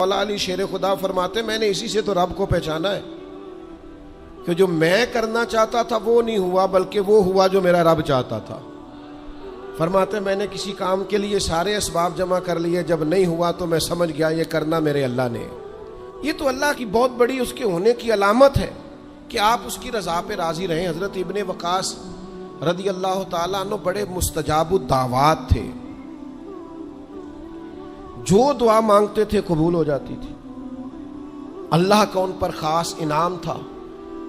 مولا علی شیر خدا فرماتے میں نے اسی سے تو رب کو پہچانا ہے کہ جو میں کرنا چاہتا تھا وہ نہیں ہوا بلکہ وہ ہوا جو میرا رب چاہتا تھا۔ فرماتے میں نے کسی کام کے لیے سارے اسباب جمع کر لیے، جب نہیں ہوا تو میں سمجھ گیا یہ کرنا میرے اللہ نے۔ یہ تو اللہ کی بہت بڑی اس کے ہونے کی علامت ہے کہ آپ اس کی رضا پہ راضی رہیں۔ حضرت ابن وقاص رضی اللہ تعالیٰ عنہ بڑے مستجاب الدعوات تھے، جو دعا مانگتے تھے قبول ہو جاتی تھی، اللہ کا ان پر خاص انعام تھا۔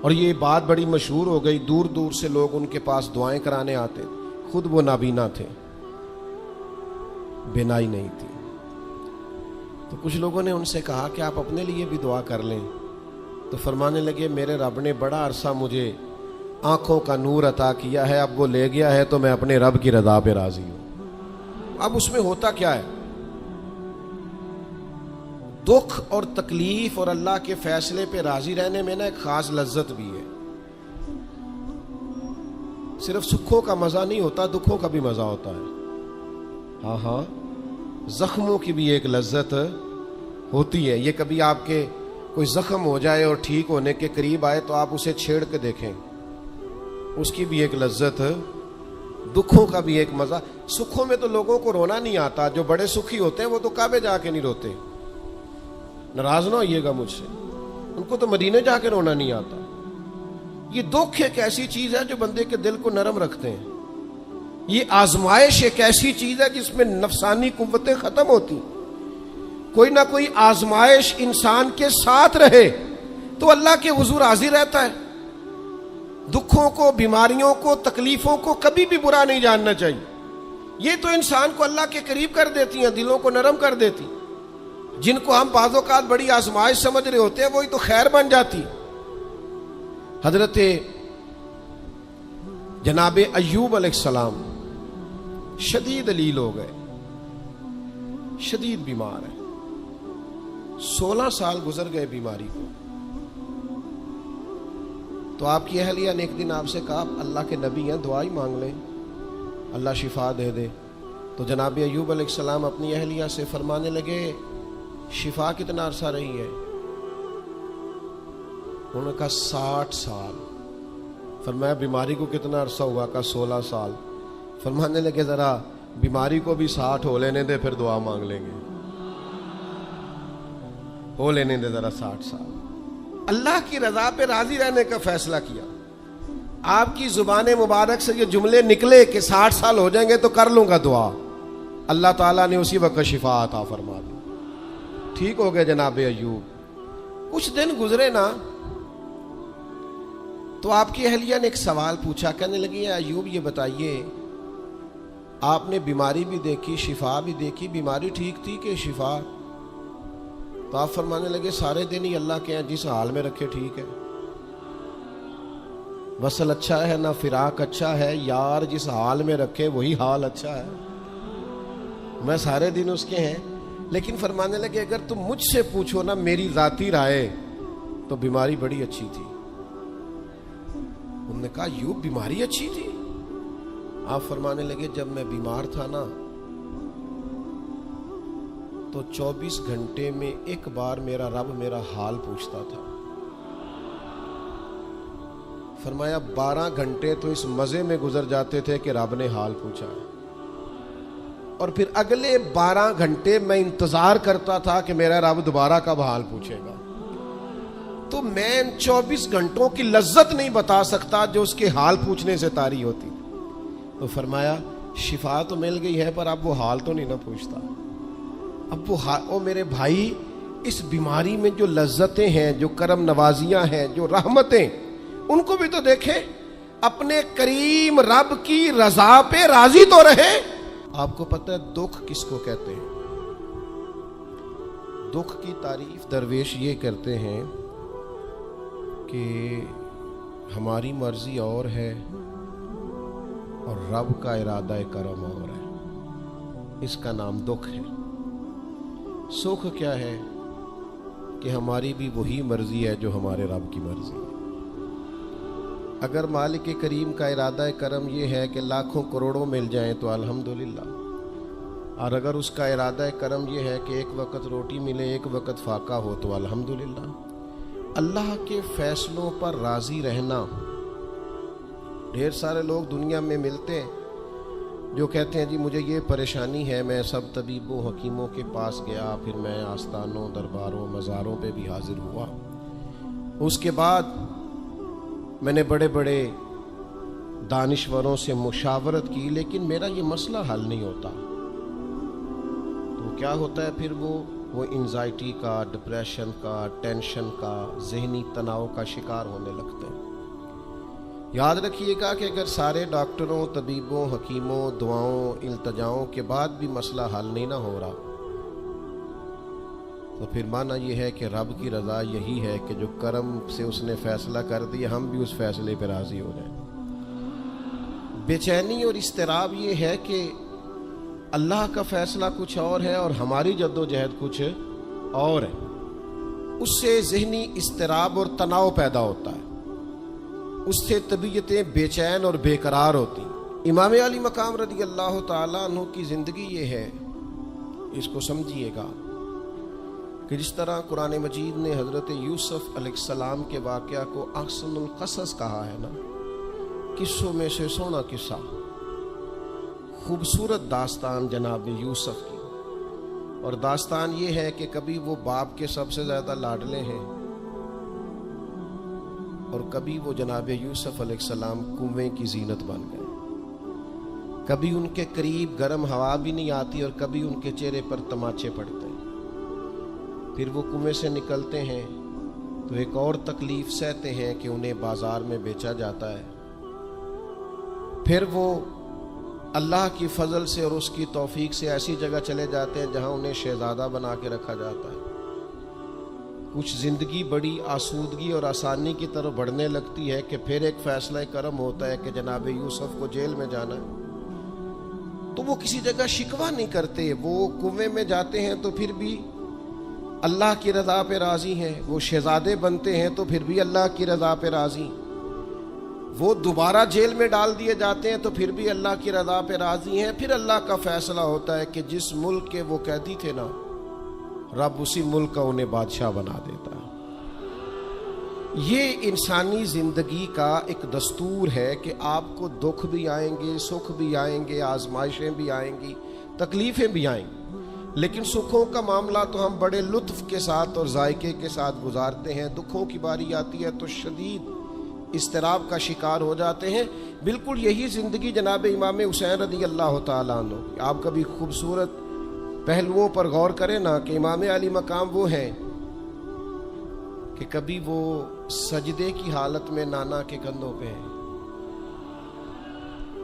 اور یہ بات بڑی مشہور ہو گئی، دور دور سے لوگ ان کے پاس دعائیں کرانے آتے، خود وہ نابینا تھے، بینائی نہیں تھی۔ تو کچھ لوگوں نے ان سے کہا کہ آپ اپنے لیے بھی دعا کر لیں، تو فرمانے لگے میرے رب نے بڑا عرصہ مجھے آنکھوں کا نور عطا کیا ہے، اب وہ لے گیا ہے تو میں اپنے رب کی رضا پہ راضی ہوں۔ اب اس میں ہوتا کیا ہے، دکھ اور تکلیف اور اللہ کے فیصلے پہ راضی رہنے میں نا ایک خاص لذت بھی ہے۔ صرف سکھوں کا مزہ نہیں ہوتا، دکھوں کا بھی مزہ ہوتا ہے۔ ہاں زخموں کی بھی ایک لذت ہوتی ہے۔ یہ کبھی آپ کے کوئی زخم ہو جائے اور ٹھیک ہونے کے قریب آئے تو آپ اسے چھیڑ کے دیکھیں، اس کی بھی ایک لذت، دکھوں کا بھی ایک مزہ۔ سکھوں میں تو لوگوں کو رونا نہیں آتا، جو بڑے سکھی ہوتے ہیں وہ تو کعبے جا کے نہیں روتے، ناراض نہ ہوئیے گا مجھ سے، ان کو تو مدینے جا کے رونا نہیں آتا۔ یہ دکھ ایک ایسی چیز ہے جو بندے کے دل کو نرم رکھتے ہیں۔ یہ آزمائش ایک ایسی چیز ہے جس میں نفسانی قوتیں ختم ہوتی۔ کوئی نہ کوئی آزمائش انسان کے ساتھ رہے تو اللہ کے حضور حاضر رہتا ہے۔ دکھوں کو، بیماریوں کو، تکلیفوں کو کبھی بھی برا نہیں جاننا چاہیے۔ یہ تو انسان کو اللہ کے قریب کر دیتی ہیں، دلوں کو نرم کر دیتی۔ جن کو ہم بعض اوقات بڑی آزمائش سمجھ رہے ہوتے ہیں وہی تو خیر بن جاتی۔ حضرت جناب ایوب علیہ السلام شدید علیل ہو گئے، شدید بیمار ہیں، 16 سال گزر گئے بیماری کو۔ تو آپ کی اہلیہ نے ایک دن آپ سے کہا اللہ کے نبی ہیں، دعا ہی مانگ لیں، اللہ شفا دے دے۔ تو جناب ایوب علیہ السلام اپنی اہلیہ سے فرمانے لگے شفا کتنا عرصہ رہی ہے؟ انہوں نے کہا 60 سال۔ فرمایا بیماری کو کتنا عرصہ ہوا؟ کہا 16 سال۔ فرمانے لگے ذرا بیماری کو بھی 60 ہو لینے دے، پھر دعا مانگ لیں گے، ہو لینے دے ذرا 60 سال۔ اللہ کی رضا پہ راضی رہنے کا فیصلہ کیا۔ آپ کی زبان مبارک سے یہ جملے نکلے کہ 60 سال ہو جائیں گے تو کر لوں گا دعا، اللہ تعالیٰ نے اسی وقت شفا عطا فرما دی، ٹھیک ہو گئے جناب ایوب۔ کچھ دن گزرے نا تو آپ کی اہلیہ نے ایک سوال پوچھا، کہنے لگی ایوب یہ بتائیے آپ نے بیماری بھی دیکھی، شفا بھی دیکھی، بیماری ٹھیک تھی کہ شفا؟ تو آپ فرمانے لگے سارے دن ہی اللہ کے ہیں، جس حال میں رکھے ٹھیک ہے، وصل اچھا ہے نہ فراق اچھا ہے، یار جس حال میں رکھے وہی حال اچھا ہے، میں سارے دن اس کے ہیں۔ لیکن فرمانے لگے اگر تم مجھ سے پوچھو نا میری ذاتی رائے تو بیماری بڑی اچھی تھی۔ انہوں نے کہا یوں بیماری اچھی تھی؟ آپ فرمانے لگے جب میں بیمار تھا نا تو 24 گھنٹے میں ایک بار میرا رب میرا حال پوچھتا تھا۔ فرمایا 12 گھنٹے تو اس مزے میں گزر جاتے تھے کہ رب نے حال پوچھا ہے، اور پھر اگلے 12 گھنٹے میں انتظار کرتا تھا کہ میرا رب دوبارہ کب حال پوچھے گا۔ تو میں ان 24 گھنٹوں کی لذت نہیں بتا سکتا جو اس کے حال پوچھنے سے طاری ہوتی۔ تو فرمایا شفا تو مل گئی ہے پر اب وہ حال تو نہیں نہ پوچھتا۔ اب وہ میرے بھائی اس بیماری میں جو لذتیں ہیں، جو کرم نوازیاں ہیں، جو رحمتیں، ان کو بھی تو دیکھیں، اپنے کریم رب کی رضا پہ راضی تو رہے۔ آپ کو پتہ ہے دکھ کس کو کہتے ہیں؟ دکھ کی تعریف درویش یہ کرتے ہیں کہ ہماری مرضی اور ہے اور رب کا ارادہ کرم اور ہے، اس کا نام دکھ ہے۔ سکھ کیا ہے کہ ہماری بھی وہی مرضی ہے جو ہمارے رب کی مرضی ہے۔ اگر مالک کریم کا ارادہ کرم یہ ہے کہ لاکھوں کروڑوں مل جائیں تو الحمدللہ، اور اگر اس کا ارادہ کرم یہ ہے کہ ایک وقت روٹی ملے ایک وقت فاقہ ہو تو الحمدللہ۔ اللہ کے فیصلوں پر راضی رہنا۔ ڈھیر سارے لوگ دنیا میں ملتے ہیں جو کہتے ہیں جی مجھے یہ پریشانی ہے، میں سب طبیبوں حکیموں کے پاس گیا، پھر میں آستانوں درباروں مزاروں پہ بھی حاضر ہوا، اس کے بعد میں نے بڑے بڑے دانشوروں سے مشاورت کی، لیکن میرا یہ مسئلہ حل نہیں ہوتا۔ تو کیا ہوتا ہے پھر وہ انزائٹی کا، ڈپریشن کا، ٹینشن کا، ذہنی تناؤ کا شکار ہونے لگتے ہیں۔ یاد رکھیے گا کہ اگر سارے ڈاکٹروں، طبیبوں، حکیموں، دعاؤں، التجاؤں کے بعد بھی مسئلہ حل نہیں نہ ہو رہا، تو پھر معنی یہ ہے کہ رب کی رضا یہی ہے کہ جو کرم سے اس نے فیصلہ کر دیا ہم بھی اس فیصلے پہ راضی ہو جائیں۔ بے چینی اور اضطراب یہ ہے کہ اللہ کا فیصلہ کچھ اور ہے اور ہماری جد و جہد کچھ اور ہے، اس سے ذہنی اضطراب اور تناؤ پیدا ہوتا ہے، اس سے طبیعتیں بے چین اور بے قرار ہوتی۔ امام علی مقام رضی اللہ تعالیٰ عنہ کی زندگی یہ ہے، اس کو سمجھیے گا کہ جس طرح قرآن مجید نے حضرت یوسف علیہ السلام کے واقعہ کو احسن القصص کہا ہے نا، قصوں میں سے سونا قصہ، خوبصورت داستان جناب یوسف کی، اور داستان یہ ہے کہ کبھی وہ باپ کے سب سے زیادہ لاڈلے ہیں اور کبھی وہ جناب یوسف علیہ السلام کنویں کی زینت بن گئے، کبھی ان کے قریب گرم ہوا بھی نہیں آتی اور کبھی ان کے چہرے پر تماچے پڑتے ہیں۔ پھر وہ کنویں سے نکلتے ہیں تو ایک اور تکلیف سہتے ہیں کہ انہیں بازار میں بیچا جاتا ہے، پھر وہ اللہ کی فضل سے اور اس کی توفیق سے ایسی جگہ چلے جاتے ہیں جہاں انہیں شہزادہ بنا کے رکھا جاتا ہے۔ کچھ زندگی بڑی آسودگی اور آسانی کی طرف بڑھنے لگتی ہے کہ پھر ایک فیصلہ کرم ہوتا ہے کہ جناب یوسف کو جیل میں جانا ہے، تو وہ کسی جگہ شکوہ نہیں کرتے، وہ کنویں میں جاتے ہیں تو پھر بھی اللہ کی رضا پہ راضی ہیں، وہ شہزادے بنتے ہیں تو پھر بھی اللہ کی رضا پہ راضی، وہ دوبارہ جیل میں ڈال دیے جاتے ہیں تو پھر بھی اللہ کی رضا پہ راضی ہیں۔ پھر اللہ کا فیصلہ ہوتا ہے کہ جس ملک کے وہ قیدی تھے نا، رب اسی ملک کا انہیں بادشاہ بنا دیتا ہے۔ یہ انسانی زندگی کا ایک دستور ہے کہ آپ کو دکھ بھی آئیں گے، سکھ بھی آئیں گے، آزمائشیں بھی آئیں گی، تکلیفیں بھی آئیں گی، لیکن سکھوں کا معاملہ تو ہم بڑے لطف کے ساتھ اور ذائقے کے ساتھ گزارتے ہیں، دکھوں کی باری آتی ہے تو شدید اضطراب کا شکار ہو جاتے ہیں۔ بالکل یہی زندگی جناب امام حسین رضی اللہ تعالیٰ عنہ، آپ کبھی خوبصورت پہلوؤں پر غور کریں نا کہ امام علی مقام وہ ہیں کہ کبھی وہ سجدے کی حالت میں نانا کے کندھوں پہ ہیں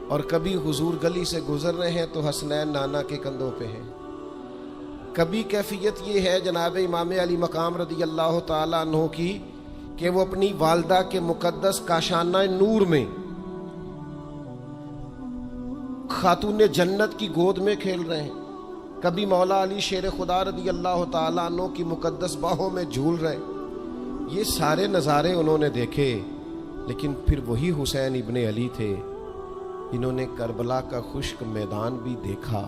اور کبھی حضور گلی سے گزر رہے ہیں تو حسنین نانا کے کندھوں پہ ہیں۔ کبھی کیفیت یہ ہے جناب امام علی مقام رضی اللہ تعالیٰ عنہ کی کہ وہ اپنی والدہ کے مقدس کاشانہ نور میں خاتون جنت کی گود میں کھیل رہے ہیں، کبھی مولا علی شیر خدا رضی اللہ تعالیٰ عنہ کی مقدس باہوں میں جھول رہے ہیں۔ یہ سارے نظارے انہوں نے دیکھے، لیکن پھر وہی حسین ابن علی تھے جنہوں نے کربلا کا خشک میدان بھی دیکھا،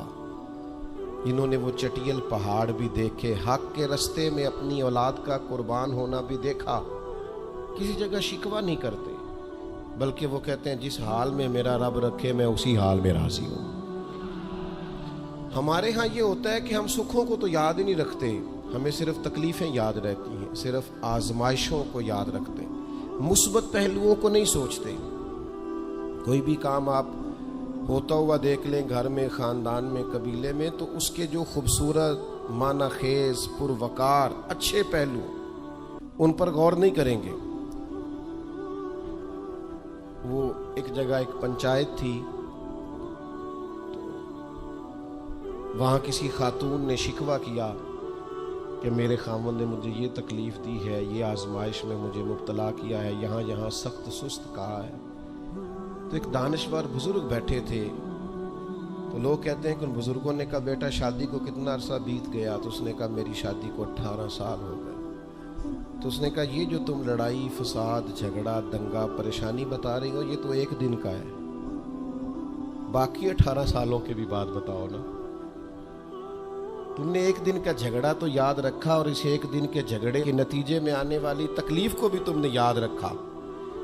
جنہوں نے وہ چٹیل پہاڑ بھی دیکھے، حق کے رستے میں اپنی اولاد کا قربان ہونا بھی دیکھا۔ کسی جگہ شکوہ نہیں کرتے، بلکہ وہ کہتے ہیں جس حال میں میرا رب رکھے میں اسی حال میں راضی ہوں۔ ہمارے ہاں یہ ہوتا ہے کہ ہم سکھوں کو تو یاد ہی نہیں رکھتے، ہمیں صرف تکلیفیں یاد رہتی ہیں، صرف آزمائشوں کو یاد رکھتے ہیں، مثبت پہلوؤں کو نہیں سوچتے۔ کوئی بھی کام آپ ہوتا ہوا دیکھ لیں گھر میں، خاندان میں، قبیلے میں، تو اس کے جو خوبصورت، معنی خیز، پروقار، اچھے پہلو، ان پر غور نہیں کریں گے۔ وہ ایک جگہ ایک پنچایت تھی، وہاں کسی خاتون نے شکوہ کیا کہ میرے خاوند نے مجھے یہ تکلیف دی ہے، یہ آزمائش میں مجھے مبتلا کیا ہے، یہاں یہاں سخت سست کہا ہے۔ تو ایک دانشور بزرگ بیٹھے تھے، تو لوگ کہتے ہیں کہ ان بزرگوں نے کہا بیٹا شادی کو کتنا عرصہ بیت گیا؟ تو اس نے کہا میری شادی کو 18 سال ہو گئے۔ تو اس نے کہا یہ جو تم لڑائی، فساد، جھگڑا، دنگا، پریشانی بتا رہی ہو یہ تو ایک دن کا ہے، باقی 18 سالوں کے بھی بات بتاؤ نا۔ تم نے ایک دن کا جھگڑا تو یاد رکھا اور اس ایک دن کے جھگڑے کے نتیجے میں آنے والی تکلیف کو بھی تم نے یاد رکھا،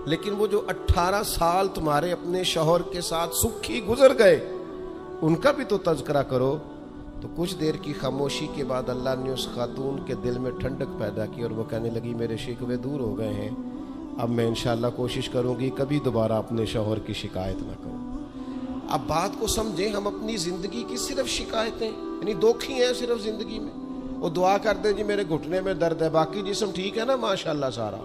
لیکن وہ جو 18 سال تمہارے اپنے شوہر کے ساتھ سکھی گزر گئے ان کا بھی تو تذکرہ کرو۔ تو کچھ دیر کی خاموشی کے بعد اللہ نے اس خاتون کے دل میں ٹھنڈک پیدا کی اور وہ کہنے لگی میرے شکوے دور ہو گئے ہیں، اب میں انشاءاللہ کوشش کروں گی کبھی دوبارہ اپنے شوہر کی شکایت نہ کروں۔ اب بات کو سمجھیں، ہم اپنی زندگی کی صرف شکایتیں یعنی دکھ ہی ہیں صرف زندگی میں، وہ دعا کر دیں جی میرے گھٹنے میں درد ہے، باقی جسم ٹھیک ہے نا ماشاءاللہ سارا،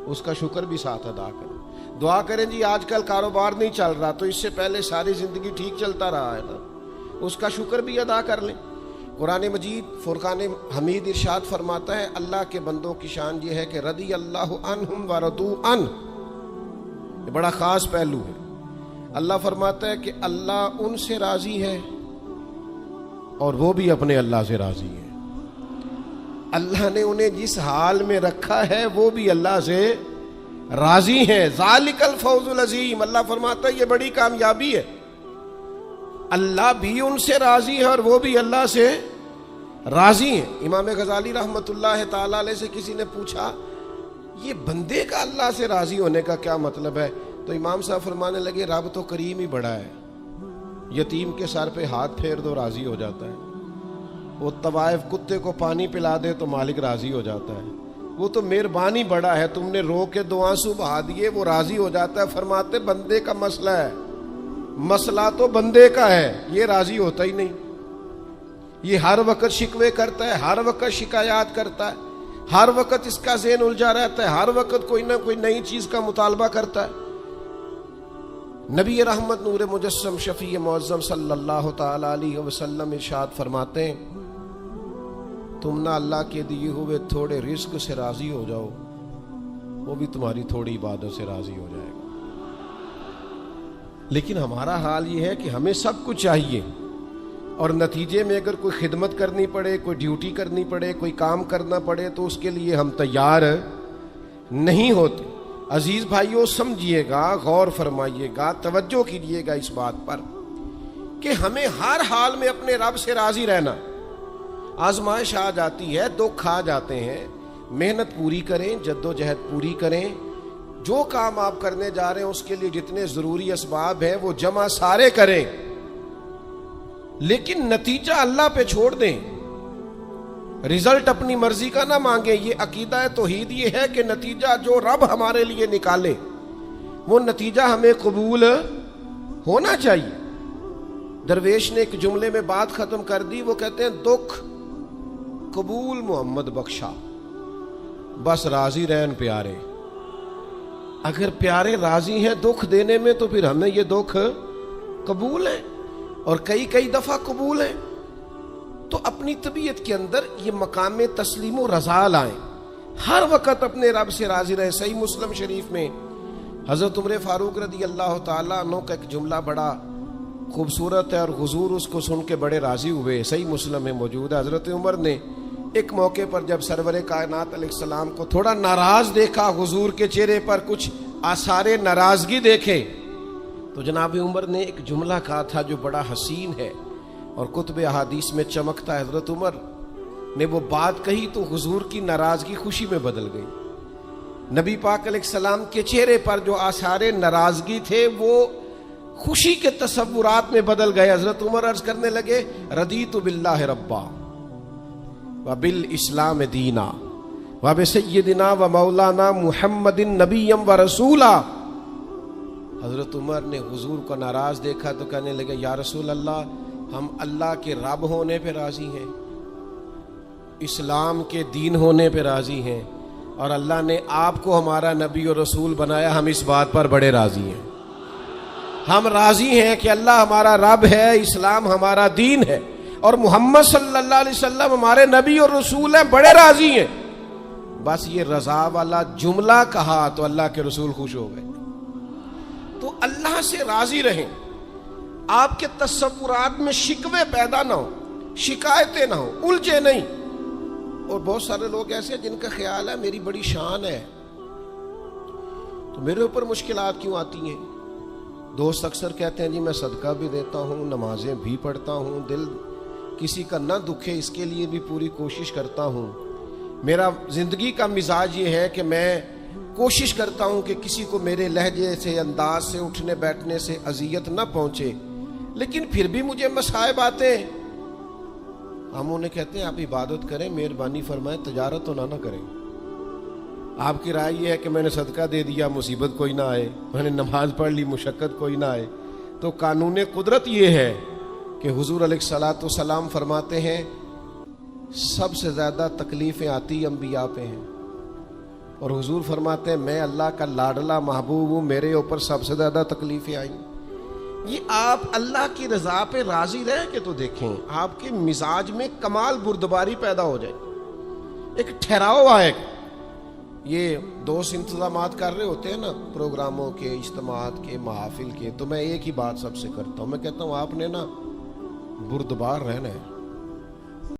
اس کا شکر بھی ساتھ ادا کریں۔ دعا کریں جی آج کل کاروبار نہیں چل رہا تو اس سے پہلے ساری زندگی ٹھیک چلتا رہا ہے نا، اس کا شکر بھی ادا کر لیں۔ قرآن مجید فرقان حمید ارشاد فرماتا ہے اللہ کے بندوں کی شان یہ ہے کہ رضی اللہ عنہم ورضوا عنہ، یہ بڑا خاص پہلو ہے۔ اللہ فرماتا ہے کہ اللہ ان سے راضی ہے اور وہ بھی اپنے اللہ سے راضی ہے۔ اللہ نے انہیں جس حال میں رکھا ہے وہ بھی اللہ سے راضی ہیں۔ ذالک الفوز العظیم، اللہ فرماتا ہے یہ بڑی کامیابی ہے، اللہ بھی ان سے راضی ہے اور وہ بھی اللہ سے راضی ہیں۔ امام غزالی رحمت اللہ تعالی علیہ سے کسی نے پوچھا یہ بندے کا اللہ سے راضی ہونے کا کیا مطلب ہے؟ تو امام صاحب فرمانے لگے رب تو کریم ہی بڑا ہے، یتیم کے سر پہ ہاتھ پھیر دو راضی ہو جاتا ہے، وہ طوائف کتے کو پانی پلا دے تو مالک راضی ہو جاتا ہے، وہ تو مہربانی بڑا ہے، تم نے رو کے 2 آنسو بہا دیے وہ راضی ہو جاتا ہے۔ فرماتے بندے کا مسئلہ ہے، مسئلہ تو بندے کا ہے، یہ راضی ہوتا ہی نہیں، یہ ہر وقت شکوے کرتا ہے، ہر وقت شکایات کرتا ہے، ہر وقت اس کا ذہن الجھا رہتا ہے، ہر وقت کوئی نہ کوئی نئی چیز کا مطالبہ کرتا ہے۔ نبی رحمت نور مجسم شفیع معظم صلی اللہ تعالی علیہ وسلم ارشاد فرماتے ہیں تم نہ اللہ کے دیے ہوئے تھوڑے رزق سے راضی ہو جاؤ، وہ بھی تمہاری تھوڑی عبادت سے راضی ہو جائے گا۔ لیکن ہمارا حال یہ ہے کہ ہمیں سب کچھ چاہیے اور نتیجے میں اگر کوئی خدمت کرنی پڑے، کوئی ڈیوٹی کرنی پڑے، کوئی کام کرنا پڑے تو اس کے لیے ہم تیار نہیں ہوتے۔ عزیز بھائیوں سمجھیے گا، غور فرمائیے گا، توجہ کیجیے گا اس بات پر کہ ہمیں ہر حال میں اپنے رب سے راضی رہنا۔ آزمائش آ جاتی ہے، دکھ آ جاتے ہیں، محنت پوری کریں، جدوجہد پوری کریں، جو کام آپ کرنے جا رہے ہیں اس کے لیے جتنے ضروری اسباب ہیں وہ جمع سارے کریں، لیکن نتیجہ اللہ پہ چھوڑ دیں، رزلٹ اپنی مرضی کا نہ مانگیں۔ یہ عقیدہ توحید یہ ہے کہ نتیجہ جو رب ہمارے لیے نکالے وہ نتیجہ ہمیں قبول ہونا چاہیے۔ درویش نے ایک جملے میں بات ختم کر دی، وہ کہتے ہیں دکھ قبول محمد بخشا، بس راضی رہن پیارے۔ اگر پیارے راضی ہیں دکھ دینے میں تو پھر ہمیں یہ دکھ قبول ہے اور کئی دفعہ قبول ہے۔ تو اپنی طبیعت کے اندر یہ مقام تسلیم و رضا لائیں، ہر وقت اپنے رب سے راضی رہے۔ صحیح مسلم شریف میں حضرت عمر فاروق رضی اللہ تعالیٰ عنہ کا ایک جملہ بڑا خوبصورت ہے اور حضور اس کو سن کے بڑے راضی ہوئے، صحیح مسلم میں موجود ہے۔ حضرت عمر نے ایک موقع پر جب سرور کائنات علیہ السلام کو تھوڑا ناراض دیکھا، حضور کے چہرے پر کچھ آثار ناراضگی دیکھے، تو جناب عمر نے ایک جملہ کہا تھا جو بڑا حسین ہے اور کتب احادیث میں چمکتا ہے۔ حضرت عمر نے وہ بات کہی تو حضور کی ناراضگی خوشی میں بدل گئی۔ نبی پاک علیہ السلام کے چہرے پر جو آثار ناراضگی تھے وہ خوشی کے تصورات میں بدل گئے۔ حضرت عمر عرض کرنے لگے رضیت باللہ ربا وبالاسلام دینا وبسیدنا ومولانا محمد نبیم ورسولا۔ حضرت عمر نے حضور کو ناراض دیکھا تو کہنے لگے یا رسول اللہ، ہم اللہ کے رب ہونے پہ راضی ہیں، اسلام کے دین ہونے پہ راضی ہیں، اور اللہ نے آپ کو ہمارا نبی اور رسول بنایا، ہم اس بات پر بڑے راضی ہیں۔ ہم راضی ہیں کہ اللہ ہمارا رب ہے، اسلام ہمارا دین ہے، اور محمد صلی اللہ علیہ وسلم ہمارے نبی اور رسول ہیں، بڑے راضی ہیں۔ بس یہ رضا والا جملہ کہا تو اللہ کے رسول خوش ہو گئے۔ تو اللہ سے راضی رہیں، آپ کے تصورات میں شکوے پیدا نہ ہو، شکایتیں نہ ہو، الجھے نہیں۔ اور بہت سارے لوگ ایسے جن کا خیال ہے میری بڑی شان ہے تو میرے اوپر مشکلات کیوں آتی ہیں۔ دوست اکثر کہتے ہیں جی میں صدقہ بھی دیتا ہوں، نمازیں بھی پڑھتا ہوں، دل کسی کا نہ دکھے اس کے لیے بھی پوری کوشش کرتا ہوں. میرا زندگی کا مزاج یہ ہے کہ میں کوشش کرتا ہوں کہ کسی کو میرے لہجے سے، انداز سے، اٹھنے بیٹھنے سے اذیت نہ پہنچے، لیکن پھر بھی مجھے مصائب آتے ہیں. ہم انہیں کہتے ہیں آپ عبادت کریں، مہربانی فرمائیں، تجارت تو نہ کریں. آپ کی رائے یہ ہے کہ میں نے صدقہ دے دیا، مصیبت کوئی نہ آئے، میں نے نماز پڑھ لی، مشقت کوئی نہ آئے. تو قانون قدرت یہ ہے کہ حضور علیہ الصلوۃ والسلام فرماتے ہیں سب سے زیادہ تکلیفیں آتی انبیاء پہ ہیں، اور حضور فرماتے ہیں میں اللہ کا لاڈلا محبوب ہوں، میرے اوپر سب سے زیادہ تکلیفیں آئیں. یہ آپ اللہ کی رضا پہ راضی رہ کے تو دیکھیں، آپ کے مزاج میں کمال بردباری پیدا ہو جائے، ایک ٹھہراؤ آئے. یہ دوست انتظامات کر رہے ہوتے ہیں نا، پروگراموں کے، اجتماعات کے، محافل کے، تو میں ایک ہی بات سب سے کرتا ہوں، میں کہتا ہوں آپ نے نا بردبار رہنا ہے.